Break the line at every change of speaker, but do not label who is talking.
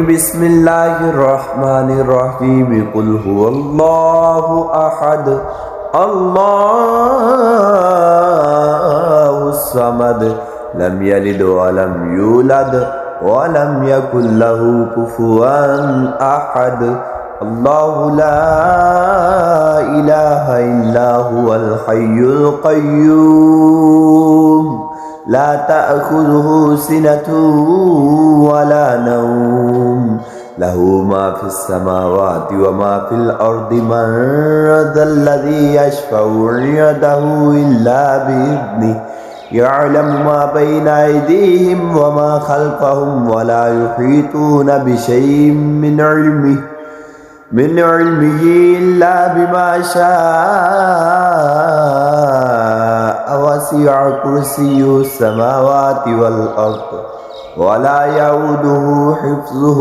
بسم الله الرحمن الرحيم قل هو الله أحد الله الصمد لم يلد ولم يولد ولم يكن له كفوا أحد الله لا إله إلا هو الحي القيوم لا تأخذه سنة ولا نوم له ما في السماوات وما في الأرض من ذا الذي يشفع عنده إلا بإذنه يعلم ما بين أيديهم وما خلفهم ولا يحيطون بشيء من علمه إلا بما شاء وسع كرسيه السماوات والأرض ولا يؤوده حفظهما